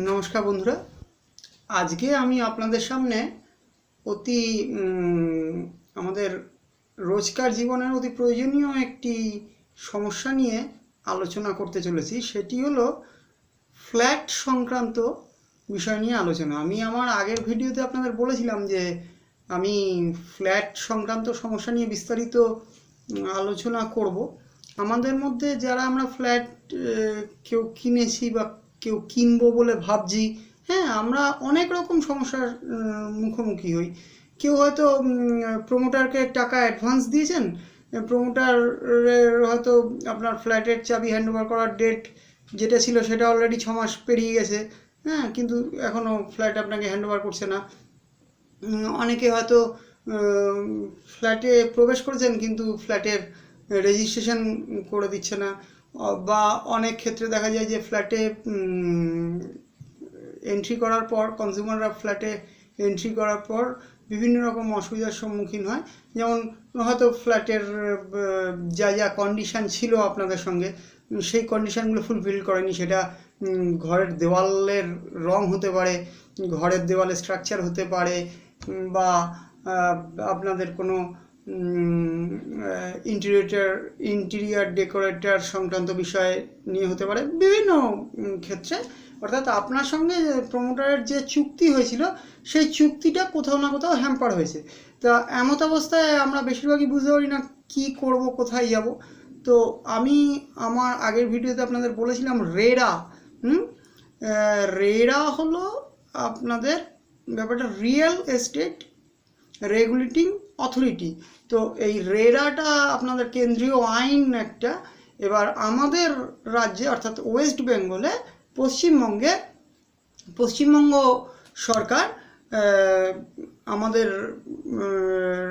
নমস্কার বন্ধুরা, আজকে আমি আপনাদের সামনে অতি আমাদের রোজকার জীবনের অতি প্রয়োজনীয় একটি সমস্যা নিয়ে আলোচনা করতে চলেছি। সেটি হলো ফ্ল্যাট সংক্রান্ত বিষয় নিয়ে আলোচনা। আমি আমার আগের ভিডিওতে আপনাদের বলেছিলাম যে আমি ফ্ল্যাট সংক্রান্ত সমস্যা নিয়ে বিস্তারিত আলোচনা করব। আমাদের মধ্যে যারা আমরা ফ্ল্যাট কেউ কিনেছি বা কেউ কিনবো বলে ভাবছি, হ্যাঁ, আমরা অনেক রকম সমস্যার মুখোমুখি হই। কেউ হয়তো প্রমোটারকে টাকা অ্যাডভান্স দিয়েছেন, প্রমোটারের হয়তো আপনার ফ্ল্যাটের চাবি হ্যান্ডওভার করার ডেট যেটা ছিল সেটা অলরেডি 6 মাস পেরিয়ে গেছে, হ্যাঁ, কিন্তু এখনও ফ্ল্যাট আপনাকে হ্যান্ডওভার করছে না। অনেকে হয়তো ফ্ল্যাটে প্রবেশ করেছেন কিন্তু ফ্ল্যাটের রেজিস্ট্রেশন করে দিচ্ছে না, বা অনেক ক্ষেত্রে দেখা যায় যে ফ্ল্যাটে এন্ট্রি করার পর কনজিউমাররা ফ্ল্যাটে এন্ট্রি করার পর বিভিন্ন রকম অসুবিধার সম্মুখীন হয়। যেমন হয়তো ফ্ল্যাটের যা যা কন্ডিশান ছিল আপনাদের সঙ্গে, সেই কন্ডিশানগুলো ফুলফিল করেনি। সেটা ঘরের দেওয়ালের রং হতে পারে, ঘরের দেওয়ালের স্ট্রাকচার হতে পারে, বা আপনাদের কোনো ইন্টেরিয়ার ডেকোরেটর সংক্রান্ত বিষয় নিয়ে হতে পারে, বিভিন্ন ক্ষেত্রে। অর্থাৎ আপনার সঙ্গে প্রমোটারের যে চুক্তি হয়েছিল সেই চুক্তিটা কোথাও না কোথাও হ্যাম্পার হয়েছে। তা এমত অবস্থায় আমরা বেশিরভাগই বুঝতে পারি না কী করব, কোথায় যাব। তো আমি আমার আগের ভিডিওতে আপনাদের বলেছিলাম রেরা হলো আপনাদের ব্যাপারটা রিয়েল এস্টেট রেগুলেটিং অথরিটি। তো এই রেরাটা আপনাদের কেন্দ্রীয় আইন একটা। এবার আমাদের রাজ্যে অর্থাৎ ওয়েস্ট বেঙ্গলে পশ্চিমবঙ্গ সরকার আমাদের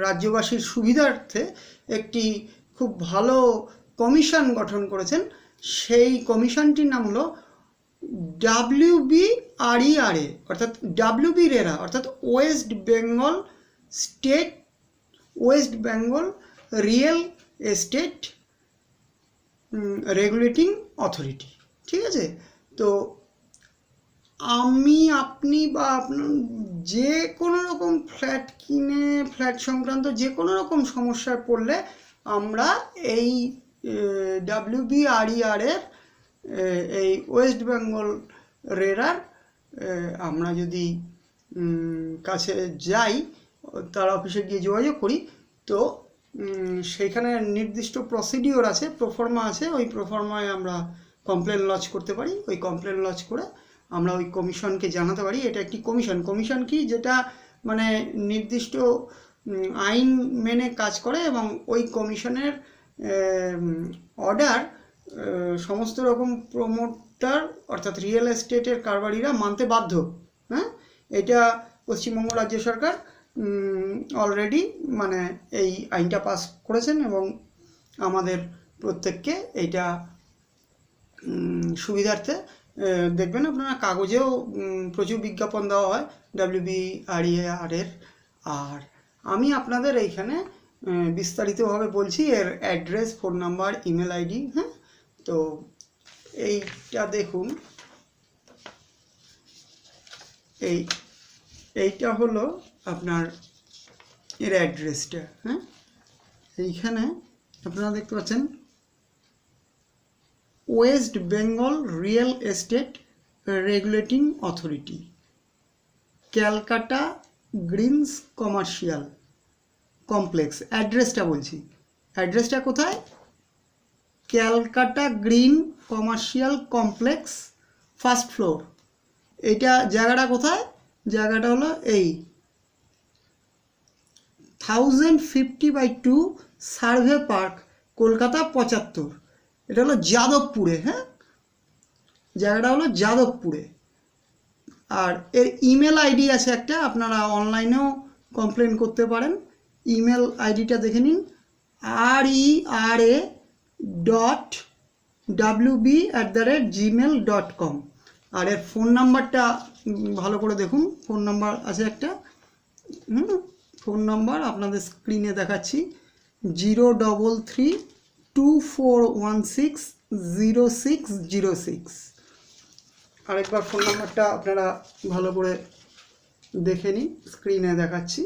রাজ্যবাসীর সুবিধার্থে একটি খুব ভালো কমিশন গঠন করেছেন। সেই কমিশনটির নাম হলো WBRERA, অর্থাৎ WB রেরা, অর্থাৎ West Bengal real estate regulating authority. ঠিক আছে? তো আপনি বা যে কোনো রকম ফ্ল্যাট সংক্রান্ত যে কোনো রকম সমস্যায় পড়লে আমরা এই WBRER এই ওয়েস্ট বেঙ্গল রেরার আমরা যদি কাছে যাই, তার অফিসে গিয়ে যোগাযোগ করি, তো সেইখানে নির্দিষ্ট প্রসিডিওর আছে, প্রোফর্মা আছে। ওই প্রোফর্মায় আমরা কমপ্লেন লজ করতে পারি। ওই কমপ্লেন লজ করে আমরা ওই কমিশনকে জানাতে পারি। এটা একটি কমিশন কি, যেটা মানে নির্দিষ্ট আইন মেনে কাজ করে, এবং ওই কমিশনের অর্ডার সমস্ত রকম প্রমোটার অর্থাৎ রিয়েল এস্টেটের কারবারিরা মানতে বাধ্য। হ্যাঁ, এটা পশ্চিমবঙ্গ রাজ্য সরকার অলরেডি মানে এই আইনটা পাস করেছেন, এবং আমাদের প্রত্যেককে এইটা সুবিধার্থে দেখবেন আপনারা কাগজেও প্রচুর বিজ্ঞাপন দেওয়া হয় WBRER এর। আর আমি আপনাদের এইখানে বিস্তারিতভাবে বলছি, এর address, phone number, email ID. হ্যাঁ, তো এইটা দেখুন, এইটা হলো আপনার এর অ্যাড্রেসটা। হ্যাঁ, এইখানে আপনারা দেখতে পাচ্ছেন West Bengal real estate regulating authority, Calcutta Greens commercial complex. অ্যাড্রেসটা বলছি, অ্যাড্রেসটা কোথায়? Calcutta green commercial complex, first floor. এইটা জায়গাটা কোথায়? জায়গাটা হলো এই 1050/2 সার্ভে পার্ক, কলকাতা 75। এটা হলো যাদবপুরে। হ্যাঁ, জায়গাটা হলো যাদবপুরে। আর এর ইমেল আইডি আছে একটা, আপনারা অনলাইনেও কমপ্লেন করতে পারেন। ইমেল আইডিটা দেখে নিন, rera.wb@gmail.com। আর এর ফোন নাম্বারটা ভালো করে দেখুন, ফোন নাম্বার আছে একটা। ফোন নাম্বার আপনাদের স্ক্রিনে দেখাচ্ছি, 03324160606। আরেকবার ফোন নাম্বারটা আপনারা ভালো করে দেখে নিন, স্ক্রিনে দেখাচ্ছি।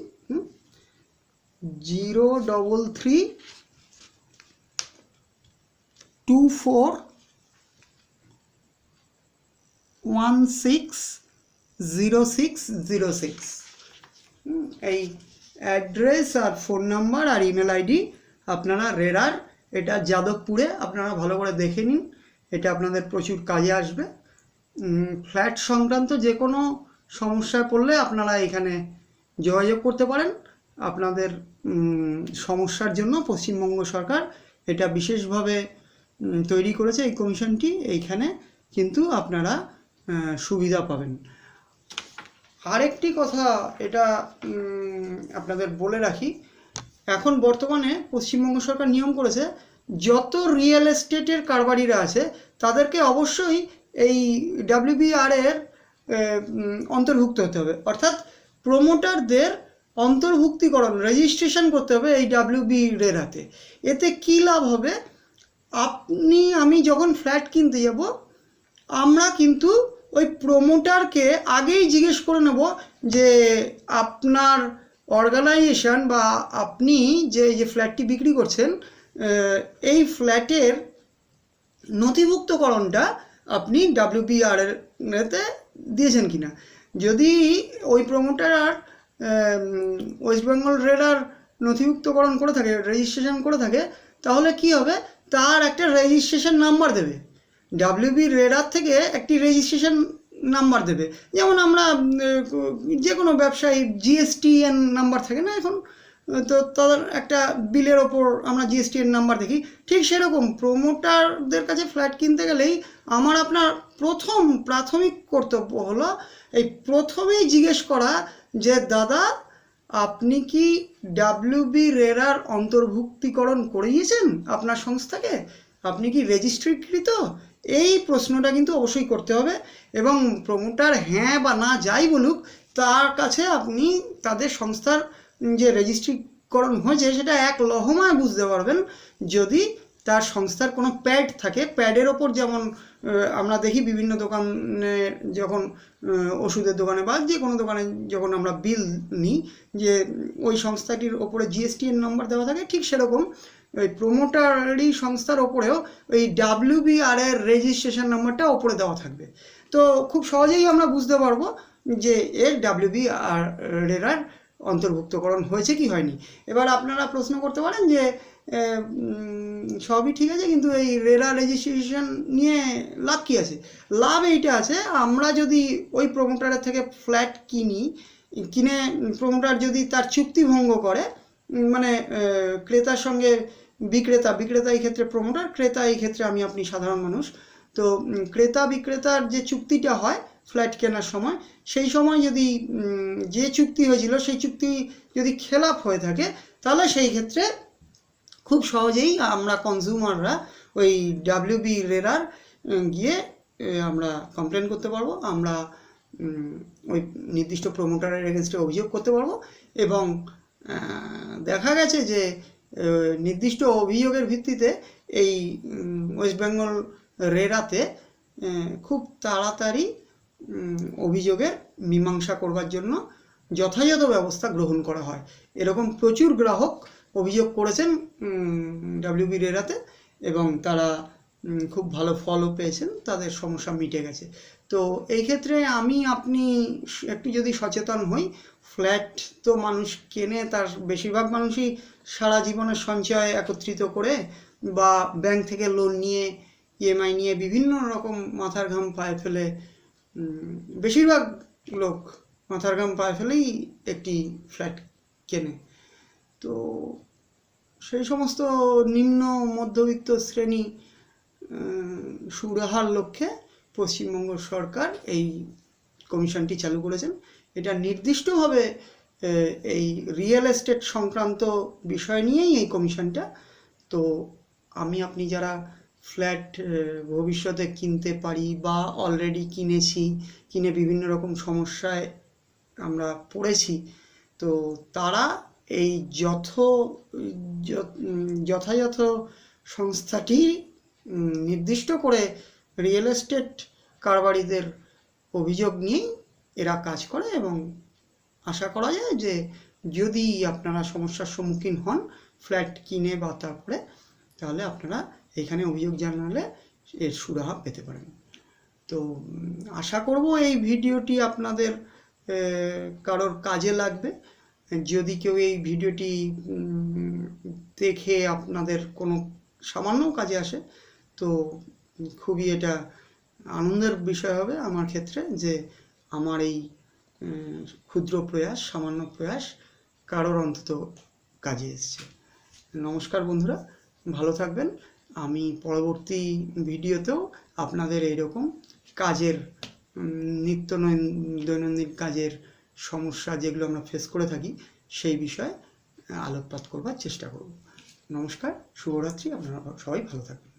03324160606। এই অ্যাড্রেস আর ফোন নাম্বার আর ইমেল আইডি আপনারা রেরার, এটা যাদবপুরে, আপনারা ভালো করে দেখে নিন, এটা আপনাদের প্রচুর কাজে আসবে। ফ্ল্যাট সংক্রান্ত যে কোনো সমস্যায় পড়লে আপনারা এখানে যোগাযোগ করতে পারেন। আপনাদের সমস্যার জন্য পশ্চিমবঙ্গ সরকার এটা বিশেষভাবে তৈরি করেছে এই কমিশনটি, এইখানে কিন্তু আপনারা সুবিধা পাবেন। আরেকটি কথা এটা আপনাদের বলে রাখি, এখন বর্তমানে পশ্চিমবঙ্গ সরকার নিয়ম করেছে যত রিয়েল এস্টেটের কারবারিরা আছে তাদেরকে অবশ্যই এই WBR এর অন্তর্ভুক্ত হতে হবে, অর্থাৎ প্রমোটারদের অন্তর্ভুক্তিকরণ রেজিস্ট্রেশন করতে হবে এই WB রেরাতে। এতে কি লাভ হবে, আমি যখন ফ্ল্যাট কিনতে যাব আমরা কিন্তু ওই প্রমোটারকে আগেই জিজ্ঞেস করে নেব যে আপনার অর্গানাইজেশন বা আপনি যে ফ্ল্যাটটি বিক্রি করছেন এই ফ্ল্যাটের নথিভুক্তকরণটা আপনি WBR এতে দিয়েছেন কিনা। যদি ওই প্রমোটার ওয়েস্ট বেঙ্গল রেরার নথিভুক্তকরণ করে থাকে, রেজিস্ট্রেশন করে থাকে, তাহলে কি হবে, তার একটা রেজিস্ট্রেশন নাম্বার দেবে, WB রেরার থেকে একটি রেজিস্ট্রেশন নাম্বার দেবে। যেমন আমরা যে কোনো ব্যবসায়ী GSTN নাম্বার থাকে না এখন, তো তাদের একটা বিলের ওপর আমরা GSTN নাম্বার দেখি, ঠিক সেরকম প্রমোটারদের কাছে ফ্ল্যাট কিনতে গেলেই আপনার প্রাথমিক কর্তব্য হলো এই প্রথমেই জিজ্ঞেস করা যে দাদা আপনি কি WB রেরার অন্তর্ভুক্তিকরণ করিয়েছেন আপনার সংস্থাকে, আপনি কি রেজিস্ট্রিকৃত, এই প্রশ্নটা কিন্তু অবশ্যই করতে হবে। এবং প্রমোটার হ্যাঁ বা না যাই বলুক, তার কাছে আপনি তাদের সংস্থার যে রেজিস্ট্রিকরণ হয়েছে সেটা এক লহমায় বুঝতে পারবেন যদি তার সংস্থার কোনো প্যাড থাকে। প্যাডের ওপর যেমন আমরা দেখি বিভিন্ন দোকানে, যখন ওষুধের দোকানে বা যে কোনো দোকানে যখন আমরা বিল নিই, যে ওই সংস্থাটির ওপরে GSTN নাম্বার দেওয়া থাকে, ঠিক সেরকম ওই প্রমোটারি সংস্থার ওপরেও ওই WBR এর রেজিস্ট্রেশন নাম্বারটা ওপরে দেওয়া থাকবে। তো খুব সহজেই আমরা বুঝতে পারবো যে এর WBR এর অন্তর্ভুক্তকরণ হয়েছে কি হয়নি। এবার আপনারা প্রশ্ন করতে পারেন যে সবই ঠিক আছে, কিন্তু এই রেরা রেজিস্ট্রেশন নিয়ে লাভ কি আছে? লাভ এইটা আছে, আমরা যদি ওই প্রমোটারের থেকে ফ্ল্যাট কিনে প্রমোটার যদি তার চুক্তি ভঙ্গ করে, মানে ক্রেতার সঙ্গে বিক্রেতা এই ক্ষেত্রে প্রমোটার, ক্রেতা এই ক্ষেত্রে আপনি সাধারণ মানুষ, তো ক্রেতা বিক্রেতার যে চুক্তিটা হয় ফ্ল্যাট কেনার সময়, সেই সময় যদি যে চুক্তি হয়েছিল সেই চুক্তি যদি খেলাপ হয়ে থাকে, তাহলে সেই ক্ষেত্রে খুব সহজেই আমরা কনজিউমাররা ওই WB রেরার গিয়ে আমরা কমপ্লেন করতে পারবো, আমরা ওই নির্দিষ্ট প্রমোটারের এগেনস্টে অভিযোগ করতে পারবো। এবং দেখা গেছে যে নির্দিষ্ট অভিযোগের ভিত্তিতে এই ওয়েস্ট বেঙ্গল রেরাতে খুব তাড়াতাড়ি অভিযোগের মীমাংসা করবার জন্য যথাযথ ব্যবস্থা গ্রহণ করা হয়। এরকম প্রচুর গ্রাহক অভিযোগ করেছেন WB রেরাতে এবং তারা খুব ভালো ফলও পেয়েছেন, তাদের সমস্যা মিটে গেছে। তো এই ক্ষেত্রে আপনি একটু যদি সচেতন হই, ফ্ল্যাট তো মানুষ কেনে, তার বেশিরভাগ মানুষই সারা জীবনের সঞ্চয় একত্রিত করে বা ব্যাংক থেকে লোন নিয়ে, EMI নিয়ে বিভিন্ন রকম মাথার ঘাম পায়ে ফেলে, বেশিরভাগ লোক মাথার ঘাম পায়ে ফেলেই একটি ফ্ল্যাট কেনে। তো সেই সমস্ত নিম্ন মধ্যবিত্ত শ্রেণী সুরাহার লক্ষ্যে পশ্চিমবঙ্গ সরকার এই কমিশনটি চালু করেছেন। এটা নির্দিষ্টভাবে এই রিয়েল এস্টেট সংক্রান্ত বিষয় নিয়েই এই কমিশনটা। তো আপনি যারা ফ্ল্যাট ভবিষ্যতে কিনতে পারি বা অলরেডি কিনে বিভিন্ন রকম সমস্যায় আমরা পড়েছি, তো তারা এই যথাযথ সংস্থাটি নির্দিষ্ট করে রিয়েল এস্টেট কারবারিদের অভিযোগ নিয়েই এরা কাজ করে এবং আশা করা যায় যে যদি আপনারা সমস্যার সম্মুখীন হন ফ্ল্যাট কিনে বা তারপরে, তাহলে আপনারা এখানে অভিযোগ জানালে এর সুরাহা পেতে পারেন। তো আশা করব এই ভিডিওটি আপনাদের কারোর কাজে লাগবে। যদি কেউ এই ভিডিওটি দেখে আপনাদের কোনো সামান্য কাজে আসে তো খুবই এটা আনন্দের বিষয় হবে আমার ক্ষেত্রে যে আমার এই ক্ষুদ্র প্রয়াস, সামান্য প্রয়াস কারোর অন্তত কাজে এসছে। নমস্কার বন্ধুরা, ভালো থাকবেন। আমি পরবর্তী ভিডিওতেও আপনাদের এইরকম কাজের নিত্য দৈনন্দিন কাজের সমস্যা যেগুলো আমরা ফেস করে থাকি সেই বিষয়ে আলোকপাত করবার চেষ্টা করব। নমস্কার, শুভরাত্রি, আপনারা সবাই ভালো থাকবেন।